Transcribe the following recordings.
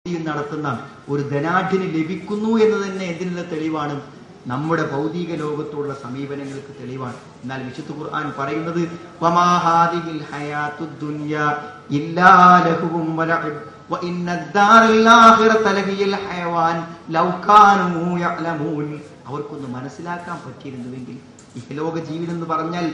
നടത്തുന്ന ഒരു ധനാഢ്യന് ലഭിക്കുന്നു എന്ന് തന്നെ എന്തിനുള്ള തെളിവാണ്? നമ്മുടെ ഭൗതിക ലോകത്തോടുള്ള സമീപനങ്ങൾക്ക് തെളിവാണ്. എന്നാൽ വിശുദ്ധ ഖുർആൻ പറയുന്നത് വമാ ഹാദിഹിൽ ഹയാത്തുദ് ദുനിയ ഇല്ലാ ലഹുവും വലഅബ് വഇന്നദ്ദാറൽ ആഖിറത ലഹിയൽ ഹയവാൻ ലൗ കാനൂ യഅലമൂൻ. അവർക്കൊന്ന് മനസ്സിലാക്കാൻ പറ്റിയിരുന്നുവെങ്കിൽ ഇഹലോക ജീവിതം എന്ന് പറഞ്ഞാൽ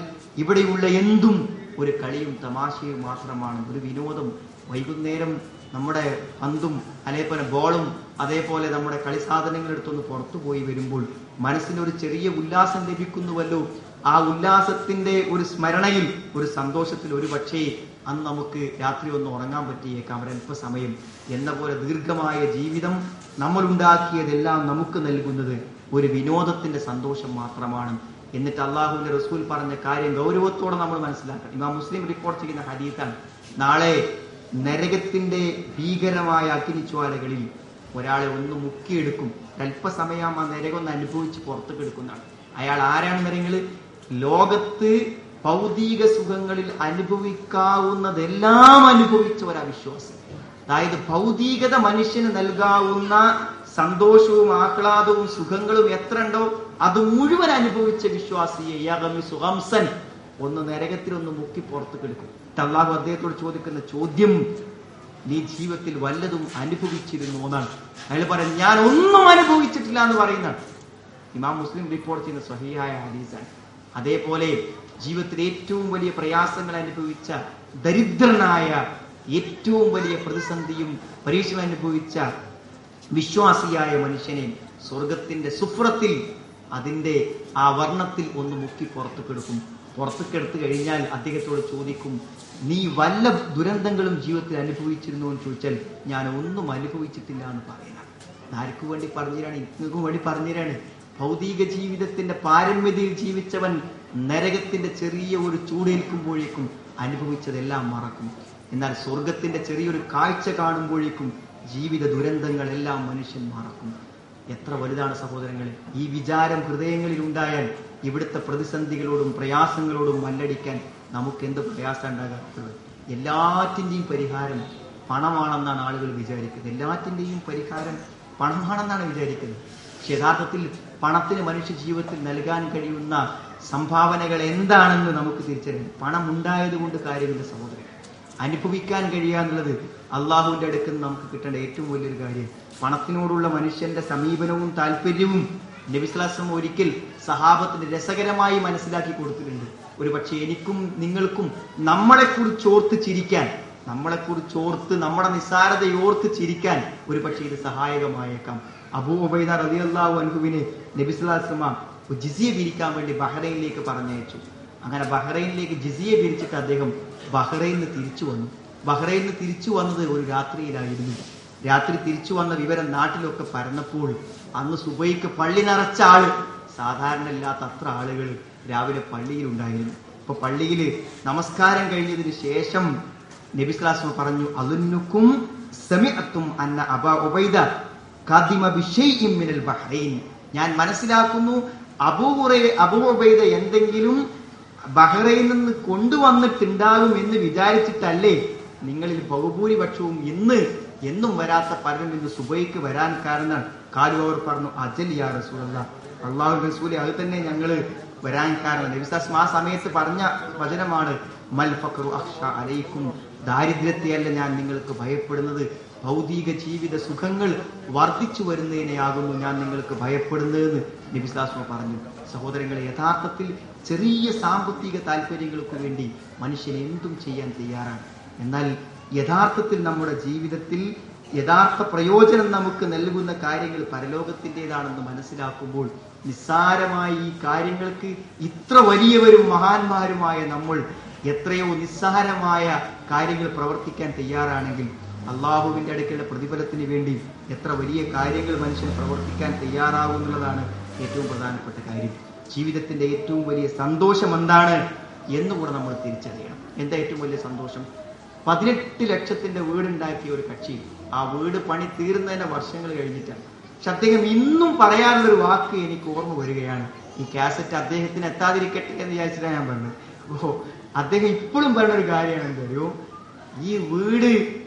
ഇവിടെയുള്ള എന്തും ഒരു കളിയും തമാശയും മാത്രമാണ്, ഒരു വിനോദം. വൈകുന്നേരം നമ്മുടെ പന്തും അതേപോലെ ബോളും അതേപോലെ നമ്മുടെ കളി സാധനങ്ങൾ എടുത്തൊന്ന് പുറത്തു പോയി വരുമ്പോൾ മനസ്സിനൊരു ചെറിയ ഉല്ലാസം ലഭിക്കുന്നുവല്ലോ. ആ ഉല്ലാസത്തിന്റെ ഒരു സ്മരണയിൽ, ഒരു സന്തോഷത്തിൽ ഒരു പക്ഷേ അന്ന് നമുക്ക് രാത്രി ഒന്ന് ഉറങ്ങാൻ പറ്റിയേക്കാം ഒരല്പസമയം എന്ന പോലെ ദീർഘമായ ജീവിതം നമ്മൾ ഉണ്ടാക്കിയതെല്ലാം നമുക്ക് നൽകുന്നത് ഒരു വിനോദത്തിന്റെ സന്തോഷം മാത്രമാണ്. എന്നിട്ട് അള്ളാഹുവിന്റെ റസൂൽ പറഞ്ഞ കാര്യം ഗൗരവത്തോടെ നമ്മൾ മനസ്സിലാക്കണം. ഇമാം മുസ്ലിം റിപ്പോർട്ട് ചെയ്യുന്ന ഹദീസാണ്. നാളെ നരകത്തിന്റെ ഭീകരമായ അഗ്നിജ്വാലകളിൽ ഒരാളെ ഒന്ന് മുക്കിയെടുക്കും. അല്പസമയം ആ നരകം ഒന്ന് അനുഭവിച്ച് പുറത്തേക്ക് എടുക്കുന്നതാണ്. അയാൾ ആരാണ് നരങ്ങൾ? ലോകത്ത് ഭൗതിക സുഖങ്ങളിൽ അനുഭവിക്കാവുന്നതെല്ലാം അനുഭവിച്ച ഒരവിശ്വാസം. അതായത് ഭൗതികത മനുഷ്യന് നൽകാവുന്ന സന്തോഷവും ആഹ്ലാദവും സുഖങ്ങളും എത്ര ഉണ്ടോ അത് മുഴുവൻ അനുഭവിച്ച വിശ്വാസിയെ ഒന്ന് നരകത്തിൽ ഒന്ന് മുക്കി പുറത്തേക്ക് എടുക്കും. അല്ലാഹു അദ്ദേഹത്തോട് ചോദിക്കുന്ന ചോദ്യം, നീ ജീവിതത്തിൽ വല്ലതും അനുഭവിച്ചിരുന്നു എന്നാണ്. അയാൾ പറയും, ഞാൻ ഒന്നും അനുഭവിച്ചിട്ടില്ല എന്ന് പറയുന്നതാണ്. ഇമാം മുസ്ലിം റിപ്പോർട്ട് ചെയ്യുന്ന സ്വഹീഹായ ഹദീസാണ്. അതേപോലെ ജീവിതത്തിൽ ഏറ്റവും വലിയ പ്രയാസങ്ങൾ അനുഭവിച്ച, ദരിദ്രനായ, ഏറ്റവും വലിയ പ്രതിസന്ധിയും പരീക്ഷയും അനുഭവിച്ച വിശ്വാസിയായ മനുഷ്യനെ സ്വർഗത്തിന്റെ സുഫ്രത്തിൽ, അതിന്റെ ആ വർണ്ണത്തിൽ ഒന്ന് മുക്കി പുറത്തുക്കെടുക്കും. പുറത്തുക്കെടുത്തു കഴിഞ്ഞാൽ അദ്ദേഹത്തോട് ചോദിക്കും, നീ വല്ല ദുരന്തങ്ങളും ജീവിതത്തിൽ അനുഭവിച്ചിരുന്നോ എന്ന് ചോദിച്ചാൽ ഞാൻ ഒന്നും അനുഭവിച്ചിട്ടില്ല എന്ന് പറയുന്നത്. ആർക്കു വേണ്ടി പറഞ്ഞുതരാണ്? ഇങ്ങൾക്കും വേണ്ടി പറഞ്ഞുതരാണ്. ഭൗതിക ജീവിതത്തിന്റെ പാരമ്യതയിൽ ജീവിച്ചവൻ നരകത്തിന്റെ ചെറിയ ഒരു ചൂടേൽക്കുമ്പോഴേക്കും അനുഭവിച്ചതെല്ലാം മറക്കും. എന്നാൽ സ്വർഗത്തിന്റെ ചെറിയൊരു കാഴ്ച കാണുമ്പോഴേക്കും ജീവിത ദുരന്തങ്ങളെല്ലാം മനുഷ്യൻ മറക്കും. എത്ര വലുതാണ് സഹോദരങ്ങളെ! ഈ വിചാരം ഹൃദയങ്ങളിൽ ഉണ്ടായാൽ ഇവിടുത്തെ പ്രതിസന്ധികളോടും പ്രയാസങ്ങളോടും മല്ലടിക്കാൻ നമുക്ക് എന്ത് പ്രയാസം ഉണ്ടാകാത്തത്? എല്ലാറ്റിന്റെയും പരിഹാരം പണമാണെന്നാണ് ആളുകൾ വിചാരിക്കുന്നത്. എല്ലാറ്റിന്റെയും പരിഹാരം പണമാണെന്നാണ് വിചാരിക്കുന്നത്. പക്ഷെ യഥാർത്ഥത്തിൽ പണത്തിന് മനുഷ്യ ജീവിതത്തിൽ നൽകാൻ കഴിയുന്ന സംഭാവനകൾ എന്താണെന്ന് നമുക്ക് തിരിച്ചറിയാം. പണം ഉണ്ടായത് കൊണ്ട് കാര്യമില്ല സഹോദരൻ. അനുഭവിക്കാൻ കഴിയാന്നുള്ളത് അള്ളാഹുവിന്റെ അടുക്കൽ നിന്ന് നമുക്ക് കിട്ടേണ്ട ഏറ്റവും വലിയൊരു കാര്യം. പണത്തിനോടുള്ള മനുഷ്യന്റെ സമീപനവും താല്പര്യവും നബി സ്വല്ലല്ലാഹു അലൈഹി വസല്ലം ഒരിക്കൽ സഹാബത്തിന് രസകരമായി മനസ്സിലാക്കി കൊടുത്തിട്ടുണ്ട്. ഒരു പക്ഷേ എനിക്കും നിങ്ങൾക്കും നമ്മളെക്കുറിച്ച് ഓർത്ത് ചിരിക്കാൻ, നമ്മളെക്കുറിച്ചോർത്ത് നമ്മുടെ നിസ്സാരതയോർത്ത് ചിരിക്കാൻ ഒരു പക്ഷേ ഇത് സഹായകമായേക്കാം. അബൂ ഉബൈദ റളിയല്ലാഹു അൻഹുവിനെ നബി സ്വല്ലല്ലാഹു അലൈഹി വസല്ലം ജിസിയ പിരിക്കാൻ വേണ്ടി ബഹ്റൈനിലേക്ക് പറഞ്ഞയച്ചു. അങ്ങനെ ബഹ്റൈനിലേക്ക് ജിസിയ പിരിച്ചിട്ട് അദ്ദേഹം ബഹ്റൈനിൽ തിരിച്ചു വന്നു. ബഹ്റൈനിൽ തിരിച്ചു വന്നത് ഒരു രാത്രിയിലായിരുന്നു. രാത്രി തിരിച്ചു വന്ന വിവരം നാട്ടിലൊക്കെ പരന്നപ്പോൾ അന്ന് സുബൈക്ക് പള്ളി നിറച്ച ആള്, സാധാരണ ഇല്ലാത്ത അത്ര ആളുകൾ രാവിലെ പള്ളിയിലുണ്ടായിരുന്നു. ഇപ്പൊ പള്ളിയിൽ നമസ്കാരം കഴിഞ്ഞതിന് ശേഷം നബി സ്വല്ലല്ലാഹു അലൈഹി വസല്ലം പറഞ്ഞു, അലുന്നുക്കും സമിഅത്തും അന്ന അബാ ഉബൈദ ഖദിമ ബിശൈഇൻ മിനൽ ബഹ്റൈൻ. ഞാൻ മനസ്സിലാക്കുന്നു അബൂ ഉബൈദ എന്തെങ്കിലും ബഹ്റൈനിൽ നിന്ന് കൊണ്ടുവന്നിട്ടുണ്ടാകും എന്ന് വിചാരിച്ചിട്ടല്ലേ നിങ്ങളിൽ ബഹുഭൂരിപക്ഷവും എന്നും വരാത്ത പലരും ഇന്ന് സുബൈക്ക് വരാൻ കാരണം? കാലു അവർ പറഞ്ഞു, അജൽ യാ റസൂലല്ലാഹ്, അല്ലാഹു റസൂലേ, അത് തന്നെ ഞങ്ങള് വരാൻ കാരണം. നബി സല്ലല്ലാഹു അലൈഹി വസല്ലം ആ സമയത്ത് പറഞ്ഞ വചനമാണ്, മൽ ഫഖറു അഖ്ശാ അലൈക്കും, ദാരിദ്ര്യത്തെയല്ല ഞാൻ നിങ്ങൾക്ക് ഭയപ്പെടുന്നത്, ഭൗതിക ജീവിത സുഖങ്ങൾ വർദ്ധിച്ചു വരുന്നതിനെയാകുന്നു ഞാൻ നിങ്ങൾക്ക് ഭയപ്പെടുന്നതെന്ന് നബി സല്ലല്ലാഹു അലൈഹി വസല്ലം പറഞ്ഞു. സഹോദരങ്ങളെ, യഥാർത്ഥത്തിൽ ചെറിയ സാമ്പത്തിക താല്പര്യങ്ങൾക്ക് വേണ്ടി മനുഷ്യൻ എന്തും ചെയ്യാൻ തയ്യാറാണ്. എന്നാൽ യഥാർത്ഥത്തിൽ നമ്മുടെ ജീവിതത്തിൽ യഥാർത്ഥ പ്രയോജനം നമുക്ക് നൽകുന്ന കാര്യങ്ങൾ പരലോകത്തിൻ്റെതാണെന്ന് മനസ്സിലാക്കുമ്പോൾ നിസ്സാരമായ ഈ കാര്യങ്ങൾക്ക് ഇത്ര വലിയവരും മഹാന്മാരുമായ നമ്മൾ എത്രയോ നിസ്സാരമായ കാര്യങ്ങൾ പ്രവർത്തിക്കാൻ തയ്യാറാണെങ്കിൽ അള്ളാഹുവിന്റെ അടുക്കലുള്ള പ്രതിഫലത്തിന് വേണ്ടി എത്ര വലിയ കാര്യങ്ങൾ മനുഷ്യൻ പ്രവർത്തിക്കാൻ തയ്യാറാവുന്നതാണ് ഏറ്റവും പ്രധാനപ്പെട്ട കാര്യം. ജീവിതത്തിന്റെ ഏറ്റവും വലിയ സന്തോഷം എന്താണ് എന്നുകൂടെ നമ്മൾ തിരിച്ചറിയണം. എന്താ ഏറ്റവും വലിയ സന്തോഷം? 18 ലക്ഷത്തിന്റെ വീടുണ്ടാക്കിയ ഒരു കക്ഷി, ആ വീട് പണി തീർന്നതിന്റെ വർഷങ്ങൾ കഴിഞ്ഞിട്ടാണ്. പക്ഷെ അദ്ദേഹം ഇന്നും പറയാനുള്ളൊരു വാക്ക് എനിക്ക് ഓർമ്മ വരികയാണ്. ഈ കാസറ്റ് അദ്ദേഹത്തിന് എത്താതിരിക്കട്ടെ എന്ന് വിചാരിച്ചിട്ടാണ് ഞാൻ പറഞ്ഞത്. അദ്ദേഹം ഇപ്പോഴും പറഞ്ഞൊരു കാര്യമാണ്, എന്തറിയോ, ഈ വീട്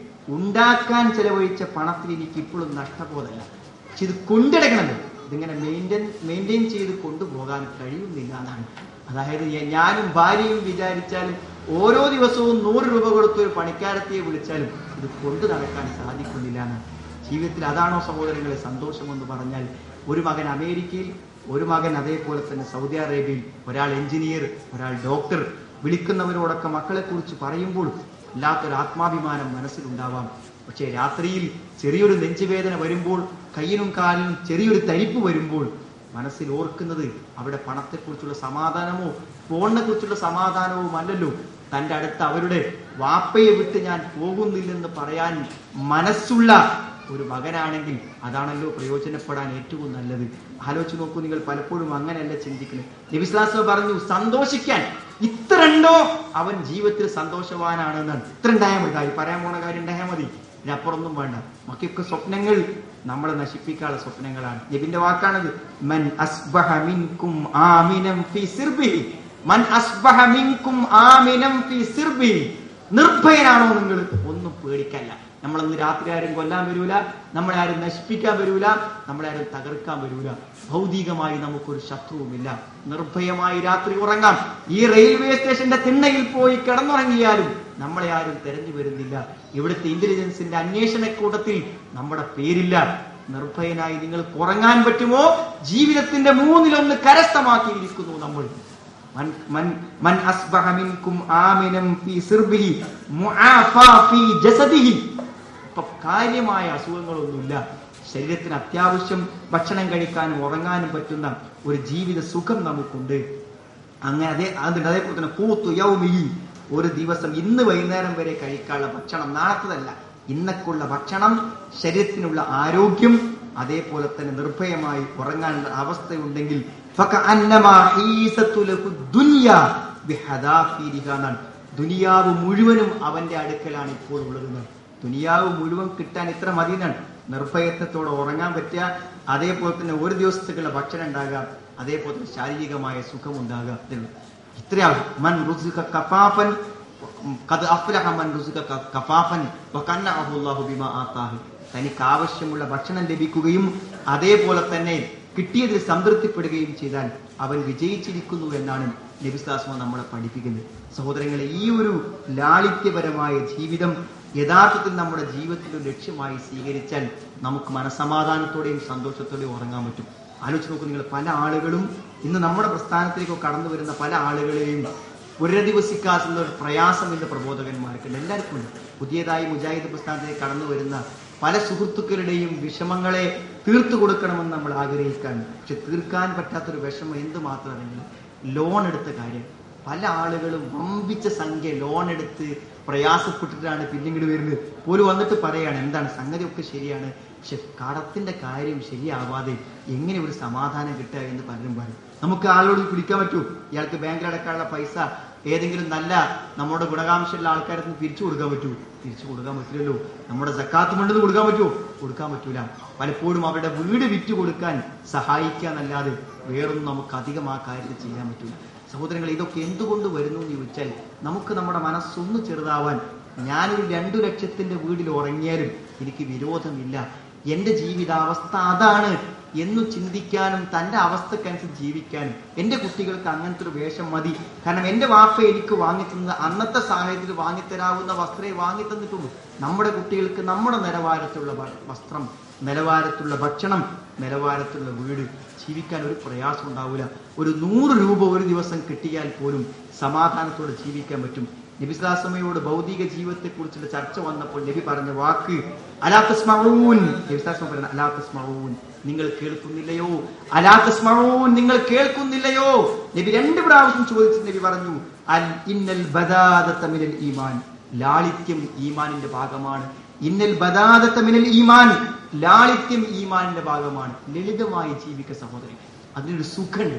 ഉണ്ടാക്കാൻ ചെലവഴിച്ച പണത്തിൽ എനിക്ക് ഇപ്പോഴും നഷ്ടബോധമല്ല. പക്ഷെ ഇത് കൊണ്ടിടക്കണമല്ലോ, ഇതിങ്ങനെ മെയിൻറ്റെയിൻ ചെയ്ത് കൊണ്ടുപോകാൻ കഴിയുന്നില്ല എന്നാണ്. അതായത് ഞാനും ഭാര്യയും വിചാരിച്ചാലും ഓരോ ദിവസവും 100 രൂപ കൊടുത്ത് ഒരു പണിക്കാരത്തിയെ വിളിച്ചാലും ഇത് കൊണ്ടു നടക്കാൻ സാധിക്കുന്നില്ല എന്നാണ്. ജീവിതത്തിൽ അതാണോ സഹോദരങ്ങളെ സന്തോഷമെന്ന് പറഞ്ഞാൽ? ഒരു മകൻ അമേരിക്കയിൽ, ഒരു മകൻ അതേപോലെ തന്നെ സൗദി അറേബ്യയിൽ, ഒരാൾ എഞ്ചിനീയർ, ഒരാൾ ഡോക്ടർ. വിളിക്കുന്നവരോടൊക്കെ മക്കളെ കുറിച്ച് പറയുമ്പോൾ വല്ലാത്തൊരു ആത്മാഭിമാനം മനസ്സിലുണ്ടാവാം. പക്ഷേ രാത്രിയിൽ ചെറിയൊരു നെഞ്ചുവേദന വരുമ്പോൾ, കയ്യിനും കാലിനും ചെറിയൊരു തരിപ്പ് വരുമ്പോൾ മനസ്സിൽ ഓർക്കുന്നത് അവിടെ പണത്തെക്കുറിച്ചുള്ള സമാധാനമോ ഫോണിനെ കുറിച്ചുള്ള സമാധാനവും അല്ലല്ലോ. തൻ്റെ അടുത്ത് അവരുടെ വാപ്പയെ വിട്ട് ഞാൻ പോകുന്നില്ലെന്ന് പറയാൻ മനസ്സുള്ള ഒരു മകനാണെങ്കിൽ അതാണല്ലോ പ്രയോജനപ്പെടാൻ ഏറ്റവും നല്ലത്. ആലോചിച്ച് നോക്കൂ നിങ്ങൾ, പലപ്പോഴും അങ്ങനെയല്ല ചിന്തിക്കുന്നത്. നബി സ്വല്ലല്ലാഹു അലൈഹി വസല്ലം പറഞ്ഞു, സന്തോഷിക്കാൻ ഇത്ര ഉണ്ടോ അവൻ ജീവിതത്തിൽ സന്തോഷവാനാണെന്നാണ്. ഇത്ര ഉണ്ടായാൽ മതി, കാര്യം പറയാൻ പോണ കാര്യം ഉണ്ടായാൽ മതി, ഇതിനപ്പുറമൊന്നും വേണ്ട. ബാക്കിയൊക്കെ സ്വപ്നങ്ങൾ നമ്മളെ നശിപ്പിക്കാനുള്ള സ്വപ്നങ്ങളാണ്. നബിന്റെ വാക്കാണത്, മൻ അസ്ബഹ മിൻകും ആമിനം ഫീ സിർബിഹി, മൻ അസ്ബഹ മിൻകും ആമിനം ഫീ സിർബിഹി. നിർഭയനാണോ നിങ്ങൾ? ഒന്നും പേടിക്കല്ല. നമ്മളൊന്ന് രാത്രി ആരും കൊല്ലാൻ വരൂല, നമ്മളെ ആരും നശിപ്പിക്കാൻ വരൂല, നമ്മളെ ആരും തകർക്കാൻ വരൂല. ഭൗതികമായി നമുക്കൊരു ശത്രുവുമില്ല. നിർഭയമായി രാത്രി ഉറങ്ങാം. ഈ റെയിൽവേ സ്റ്റേഷന്റെ തിണ്ണയിൽ പോയി കിടന്നുറങ്ങിയാലും നമ്മളെ ആരും തെരഞ്ഞു വരുന്നില്ല. ഇവിടുത്തെ ഇന്റലിജൻസിന്റെ അന്വേഷണക്കൂട്ടത്തിൽ നമ്മുടെ പേരില്ല. നിർഭയനായി നിങ്ങൾക്ക് ഉറങ്ങാൻ പറ്റുമോ? ജീവിതത്തിന്റെ 1/3 കരസ്ഥമാക്കിയിരിക്കുന്നു നമ്മൾ. മൻ അസ്ബഹ മിൻകും ആമിനം ഫീ സിർബിഹി മുആഫാ ഫീ ജസദിഹി. കാര്യമായ അസുഖങ്ങളൊന്നുമില്ല. ശരീരത്തിന് അത്യാവശ്യം ഭക്ഷണം കഴിക്കാനും ഉറങ്ങാനും പറ്റുന്ന ഒരു ജീവിത സുഖം നമുക്കുണ്ട്. അങ്ങനെ അതേപോലെ തന്നെ കൂത്തു യൗമിഹി, ഒരു ദിവസം ഇന്ന് വൈകുന്നേരം വരെ കഴിക്കാനുള്ള ഭക്ഷണം, നാളത്തതല്ല, ഇന്നക്കുള്ള ഭക്ഷണം, ശരീരത്തിനുള്ള ആരോഗ്യം, അതേപോലെ തന്നെ നിർഭയമായി ഉറങ്ങാനുള്ള അവസ്ഥയുണ്ടെങ്കിൽ ദുനിയാവ് മുഴുവനും അവന്റെ അടുക്കലാണ് ഇപ്പോൾ ഉള്ളത്. ദുനിയാവ് മുഴുവൻ കിട്ടാൻ ഇത്ര മതി എന്നാണ്. നിർഭയത്വത്തോടെ ഉറങ്ങാൻ പറ്റുക, അതേപോലെ തന്നെ ഒരു ദിവസത്തേക്കുള്ള ഭക്ഷണം ഉണ്ടാകുക, അതേപോലെ തന്നെ ശാരീരികമായ സുഖം ഉണ്ടാകുക. ഇത്രയാവും. മൻ റുസിഖ കഫാഫൻ ഖദ് അഫ്ലഹ മൻ റുസിഖ കഫാഫൻ വകന്നഅഹു അല്ലാഹു ബിമാ ആതാഹു. തനിക്ക് ആവശ്യമുള്ള ഭക്ഷണം ലഭിക്കുകയും അതേപോലെ തന്നെ കിട്ടിയതിൽ സംതൃപ്തിപ്പെടുകയും ചെയ്താൽ അവൻ വിജയിച്ചിരിക്കുന്നു എന്നാണ് നബി സ്വല്ലല്ലാഹു അലൈഹി വസല്ലം നമ്മളെ പഠിപ്പിക്കുന്നത്. സഹോദരങ്ങളെ, ഈ ഒരു ലാളിത്യപരമായ ജീവിതം യഥാർത്ഥത്തിൽ നമ്മുടെ ജീവിതത്തിൽ ഒരു ലക്ഷ്യമായി സ്വീകരിച്ചാൽ നമുക്ക് മനസ്സമാധാനത്തോടെയും സന്തോഷത്തോടെയും ഉറങ്ങാൻ പറ്റും. ആലോചിച്ച് നോക്കൂ നിങ്ങൾ, പല ആളുകളും ഇന്ന് നമ്മുടെ പ്രസ്ഥാനത്തിലേക്ക് കടന്നു വരുന്ന പല ആളുകളെയും പുനരധിവസിക്കാനുള്ള ഒരു പ്രയാസം ഇന്ന് പ്രബോധകന്മാർക്കുണ്ട്, എല്ലാവർക്കും ഉണ്ട്. പുതിയതായി മുജാഹിദ് പ്രസ്ഥാനത്തിലേക്ക് കടന്നു വരുന്ന പല സുഹൃത്തുക്കളുടെയും വിഷമങ്ങളെ തീർത്തു കൊടുക്കണമെന്ന് നമ്മൾ ആഗ്രഹിക്കാറുണ്ട്. പക്ഷെ തീർക്കാൻ പറ്റാത്തൊരു വിഷമം എന്തുമാത്രമെങ്കിൽ ലോൺ എടുത്ത കാര്യം. പല ആളുകളും വമ്പിച്ച സംഖ്യ ലോൺ എടുത്ത് പ്രയാസപ്പെട്ടിട്ടാണ് പിന്നീട് വരുന്നത്. പോലും വന്നിട്ട് പറയാണ്, എന്താണ് സംഗതി ഒക്കെ ശരിയാണ്, പക്ഷെ കടത്തിന്റെ കാര്യം ശരിയാവാതെ എങ്ങനെ ഒരു സമാധാനം കിട്ടുക എന്ന് പലരും പറയും. നമുക്ക് ആളോട് പിടിക്കാൻ പറ്റൂ? ഇയാൾക്ക് ബാങ്കിൽ അടക്കാനുള്ള പൈസ ഏതെങ്കിലും നല്ല നമ്മുടെ ഗുണകാംക്ഷമുള്ള ആൾക്കാർക്ക് തിരിച്ചു കൊടുക്കാൻ പറ്റൂ? തിരിച്ചു കൊടുക്കാൻ പറ്റില്ലല്ലോ. നമ്മുടെ സക്കാത്ത് ഫണ്ടിന് കൊടുക്കാൻ പറ്റുമോ? കൊടുക്കാൻ പറ്റൂല. പലപ്പോഴും അവരുടെ വീട് വിറ്റ് കൊടുക്കാൻ സഹായിക്കാന്നല്ലാതെ വേറൊന്നും നമുക്ക് അധികം ആ കാര്യത്തിൽ ചെയ്യാൻ പറ്റൂല. സഹോദരങ്ങൾ, ഇതൊക്കെ എന്തുകൊണ്ട് വരുന്നു എന്ന് ചോദിച്ചാൽ, നമുക്ക് നമ്മുടെ മനസ്സൊന്ന് ചെറുതാവാൻ, ഞാനൊരു 2 ലക്ഷത്തിന്റെ വീട്ടിൽ ഉറങ്ങിയാലും എനിക്ക് വിരോധമില്ല, എന്റെ ജീവിതാവസ്ഥ അതാണ് എന്ന് ചിന്തിക്കാനും തന്റെ അവസ്ഥക്കനുസരിച്ച് ജീവിക്കാനും. എന്റെ കുട്ടികൾക്ക് അങ്ങനത്തെ ഒരു വേഷം മതി, കാരണം എന്റെ വാപ്പ എനിക്ക് വാങ്ങിത്തന്നത് അന്നത്തെ സാഹചര്യത്തിൽ വാങ്ങിത്തരാവുന്ന വസ്ത്രമേ വാങ്ങിത്തന്നിട്ടുള്ളൂ. നമ്മുടെ കുട്ടികൾക്ക് നമ്മുടെ നിലവാരത്തിലുള്ള വസ്ത്രം, നിലവാരത്തിലുള്ള ഭക്ഷണം, നിലവാരത്തിലുള്ള വീട്, ജീവിക്കാൻ ഒരു പ്രയാസം ഉണ്ടാവില്ല. ഒരു 100 രൂപ ഒരു ദിവസം കിട്ടിയാൽ പോലും സമാധാനത്തോടെ ജീവിക്കാൻ പറ്റും. നബി സ്വല്ലല്ലാഹു അലൈഹി വസല്ലമയോട് ഭൗതിക ജീവിതത്തെ കുറിച്ചുള്ള ചർച്ച വന്നപ്പോൾ നബി പറഞ്ഞ വാക്ക് അലാ തസ്മഊൻ. നബി സ്വല്ലല്ലാഹു അലൈഹി വസല്ലം അലാ തസ്മഊൻ, നിങ്ങൾ കേൾക്കുന്നില്ലയോ? അലാ തസ്മഊൻ, നിങ്ങൾ കേൾക്കുന്നില്ലയോ? നബി 2 പ്രാവശ്യം ചോദിച്ചു. നബി പറഞ്ഞു, അൽ ഇന്നൽ ബദാദത മിനൽ ഈമാൻ, ലാളിത്യം ഈമാനിന്റെ ഭാഗമാണ്. ഇന്നൽ ബദാദത മിനൽ ഈമാൻ, ലാളിത്യം ഈമാനിന്റെ ഭാഗമാണ്. ലളിതമായി ജീവിക്ക സഹോദരൻ, അതിനൊരു സുഖമുണ്ട്,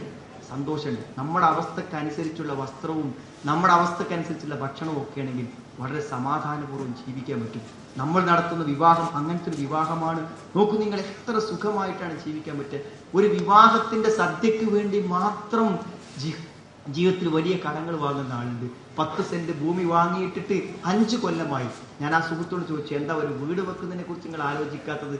സന്തോഷമുണ്ട്. നമ്മുടെ അവസ്ഥക്കനുസരിച്ചുള്ള വസ്ത്രവും നമ്മുടെ അവസ്ഥക്കനുസരിച്ചുള്ള ഭക്ഷണവും ഒക്കെ ആണെങ്കിൽ വളരെ സമാധാനപൂർവ്വം ജീവിക്കാൻ പറ്റും. നമ്മൾ നടത്തുന്ന വിവാഹം അങ്ങനത്തെ ഒരു വിവാഹമാണ്. നോക്കൂ നിങ്ങൾ, എത്ര സുഖമായിട്ടാണ് ജീവിക്കാൻ പറ്റുക. ഒരു വിവാഹത്തിന്റെ സദ്യക്ക് വേണ്ടി മാത്രം ജീവിതത്തിൽ വലിയ കടങ്ങൾ വാങ്ങുന്ന ആളുണ്ട്. 10 സെന്റ് ഭൂമി വാങ്ങിയിട്ടിട്ട് 5 കൊല്ലമായി. ഞാൻ ആ സുഹൃത്തോട് ചോദിച്ചു, എന്താ ഒരു വീട് വെക്കുന്നതിനെ കുറിച്ച് നിങ്ങൾ ആലോചിക്കാത്തത്?